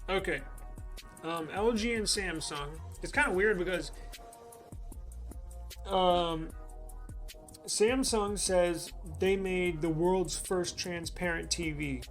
Okay. LG and Samsung. It's kind of weird because um, Samsung says they made the world's first transparent TV.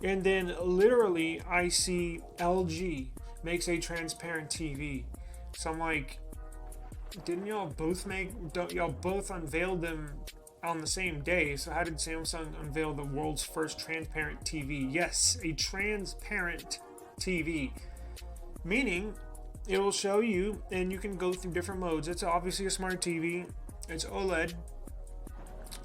And then literally, I see LG makes a transparent TV. So I'm like, didn't y'all both make? Don't y'all both unveiled them on the same day? So how did Samsung unveil the world's first transparent TV? Yes, a transparent TV, meaning it will show you, and you can go through different modes. It's obviously a smart TV. It's OLED.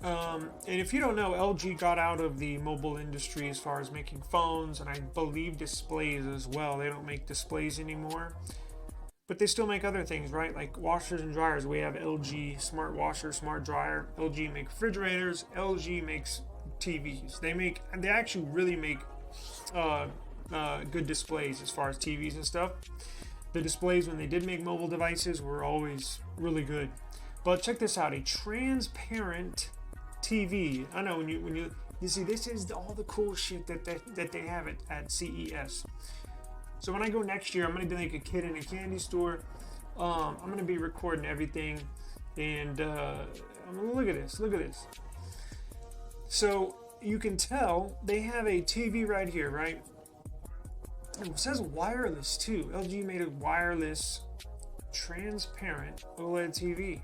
And if you don't know, LG got out of the mobile industry as far as making phones and I believe displays as well. They don't make displays anymore, but they still make other things, right? Like washers and dryers. We have LG smart washer, smart dryer. LG make refrigerators. LG makes TVs. They actually really make good displays as far as TVs and stuff. The displays when they did make mobile devices were always really good. But check this out, a transparent TV. I know when you see, this is all the cool shit that they have at CES. So when I go next year, I'm gonna be like a kid in a candy store. I'm gonna be recording everything, and I'm gonna look at this. So you can tell they have a TV right here, right? It says wireless too. LG made a wireless transparent OLED TV,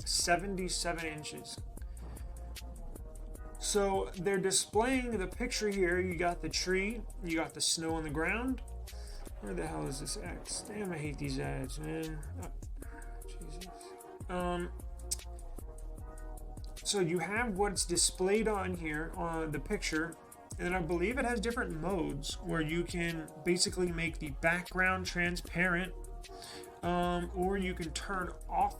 77 inches. So they're displaying the picture here. You got the tree, you got the snow on the ground. Where the hell is this X? Damn, I hate these ads, man. Oh, Jesus. So you have what's displayed on here on the picture, and I believe it has different modes where you can basically make the background transparent, or you can turn off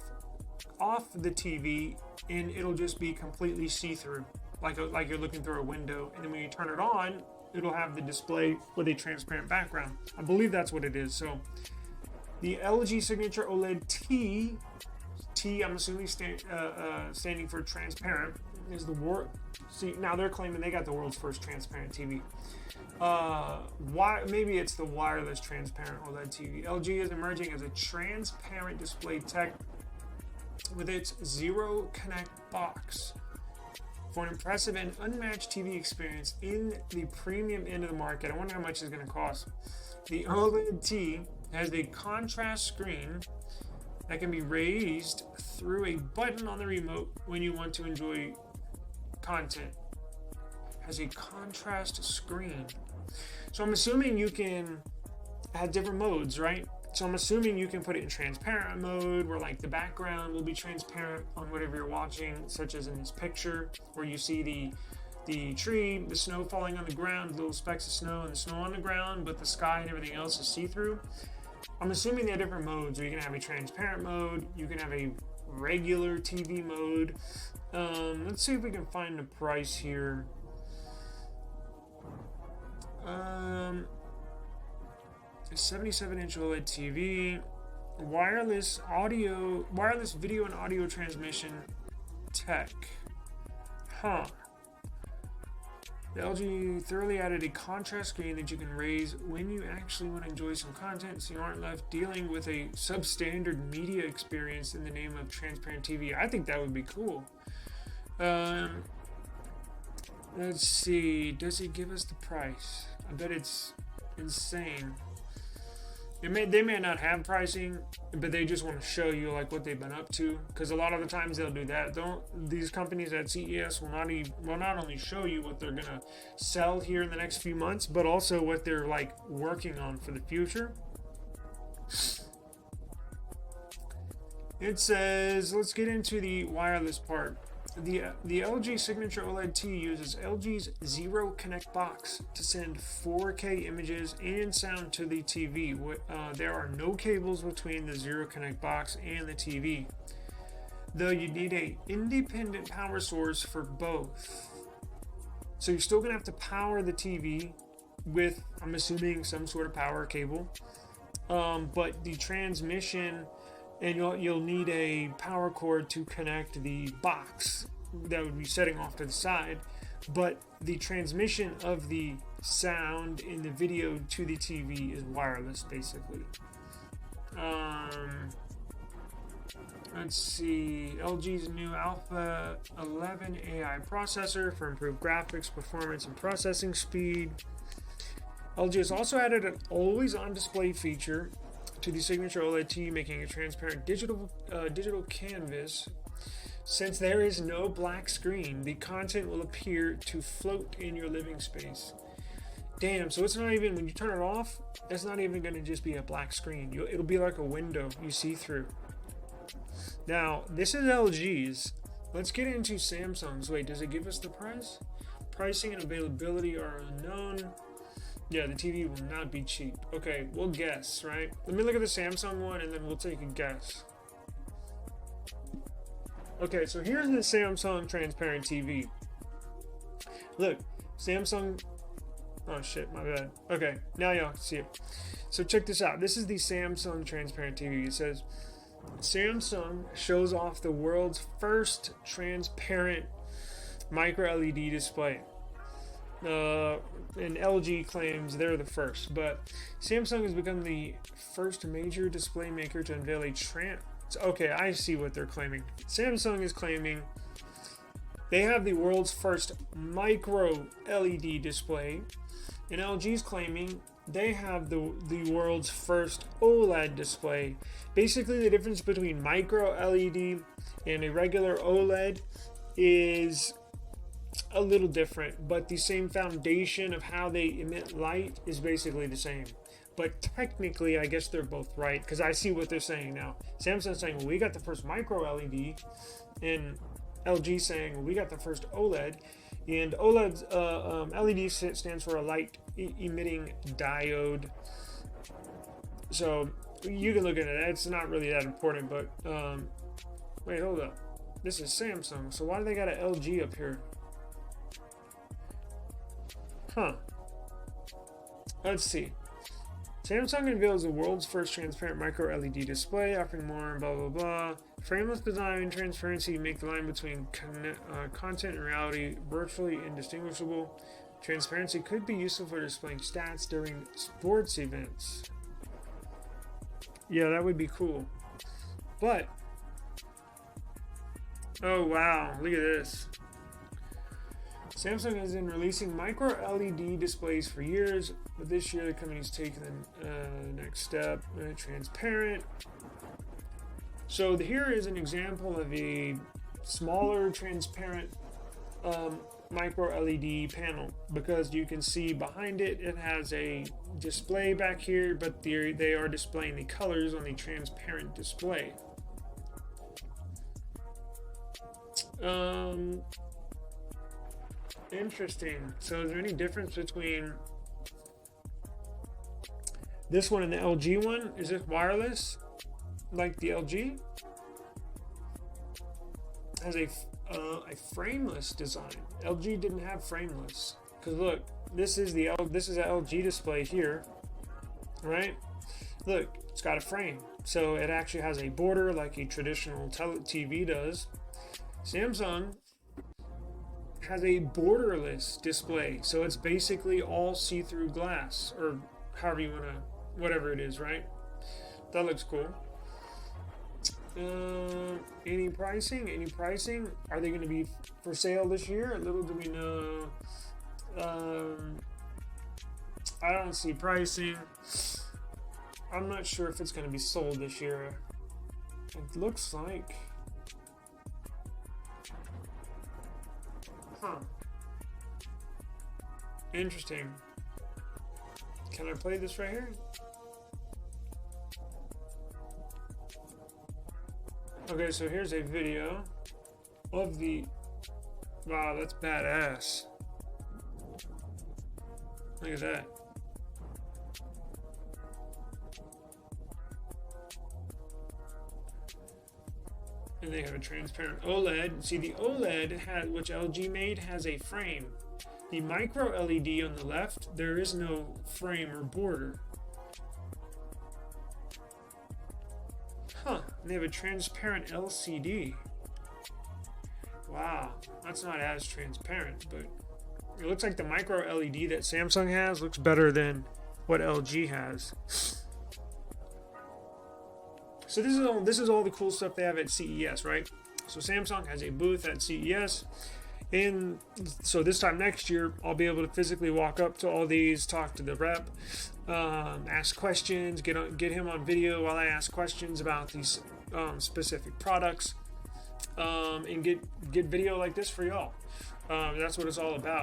the TV and it'll just be completely see-through, like you're looking through a window. And then when you turn it on, it'll have the display with a transparent background. I believe that's what it is. So the LG Signature OLED T, I'm assuming standing for transparent, is the word. See, now they're claiming they got the world's first transparent TV. Why? Maybe it's the wireless transparent OLED TV. LG is emerging as a transparent display tech with its Zero Connect box for an impressive and unmatched TV experience in the premium end of the market. I wonder how much it's going to cost. The OLED T has a contrast screen that can be raised through a button on the remote when you want to enjoy content. Has a contrast screen. So I'm assuming you can have different modes, right? So I'm assuming you can put it in transparent mode where like the background will be transparent on whatever you're watching, such as in this picture where you see the tree, the snow falling on the ground, little specks of snow and the snow on the ground, but the sky and everything else is see-through. I'm assuming there are different modes where you can have a transparent mode, you can have a regular TV mode. Let's see if we can find the price here. A 77-inch OLED TV, wireless video and audio transmission tech. The LG thoroughly added a contrast screen that you can raise when you actually want to enjoy some content, so you aren't left dealing with a substandard media experience in the name of transparent TV. I think that would be cool. Let's see. Does it give us the price? I bet it's insane. They may not have pricing, but they just want to show you like what they've been up to. Because a lot of the times they'll do that. These companies at CES will not only show you what they're gonna sell here in the next few months, but also what they're like working on for the future. It says, let's get into the wireless part. The LG Signature OLED T uses LG's Zero Connect box to send 4K images and sound to the TV. There are no cables between the Zero Connect box and the TV, though you need an independent power source for both. So you're still going to have to power the TV with, I'm assuming, some sort of power cable. But the transmission, and you'll need a power cord to connect the box that would be setting off to the side. but the transmission of the sound in the video to the TV is wireless, basically. Let's see, LG's new Alpha 11 AI processor for improved graphics, performance, and processing speed. LG has also added an always-on display feature to the signature OLED TV, making a transparent digital canvas. Since there is no black screen, the content will appear to float in your living space. Damn, so it's not even, when you turn it off, it's not even going to just be a black screen. It'll be like a window you see through. Now, this is LG's. Let's get into Samsung's. Wait, does it give us the price? Pricing and availability are unknown. Yeah, the TV will not be cheap. Okay, we'll guess, right? Let me look at the Samsung one and then we'll take a guess. Okay, so here's the Samsung transparent TV. Look, Samsung. Oh shit, my bad. Okay, now y'all can see it. So check this out. This is the Samsung transparent TV. It says Samsung shows off the world's first transparent micro LED display. And LG claims they're the first, but Samsung has become the first major display maker to unveil a Okay, I see what they're claiming. Samsung is claiming they have the world's first micro LED display, and LG's claiming they have the world's first OLED display. Basically, the difference between micro LED and a regular OLED is a little different, but the same foundation of how they emit light is basically the same. But technically, I guess they're both right, because I see what they're saying now. Samsung's saying, well, we got the first micro LED, and LG saying, well, we got the first OLED. And OLED, LED stands for a light emitting diode. So you can look at it. It's not really that important, but wait, hold up. This is Samsung, so why do they got an LG up here? Huh. Let's see. Samsung unveils the world's first transparent micro LED display, offering more blah blah blah. Frameless design and transparency make the line between content and reality virtually indistinguishable. Transparency could be useful for displaying stats during sports events. Yeah, that would be cool. But oh wow, look at this. Samsung has been releasing micro LED displays for years, but this year the company's taken the next step, transparent. So here is an example of a smaller transparent micro LED panel, because you can see behind it, it has a display back here, but they are displaying the colors on the transparent display. Interesting. So is there any difference between this one and the LG one? Is it wireless like the LG? Has a frameless design. LG didn't have frameless, because look, this is an LG display here, right? Look, it's got a frame, so it actually has a border like a traditional TV does. Samsung has a borderless display, so it's basically all see-through glass, or however you want to, whatever it is, right? That looks cool. Any pricing? Are they going to be for sale this year? Little do we know. I don't see pricing. I'm not sure if it's going to be sold this year. It looks like. Huh. Interesting. Can I play this right here? Okay, so here's a video of the. Wow, that's badass. Look at that. And they have a transparent OLED. See, the OLED, which LG made, has a frame. The micro LED on the left, there is no frame or border. Huh, and they have a transparent LCD. Wow, that's not as transparent, but it looks like the micro LED that Samsung has looks better than what LG has. So this is all the cool stuff they have at CES, right? So Samsung has a booth at CES, and so this time next year I'll be able to physically walk up to all these, talk to the rep, ask questions, get him on video while I ask questions about these specific products, and get video like this for y'all. That's what it's all about.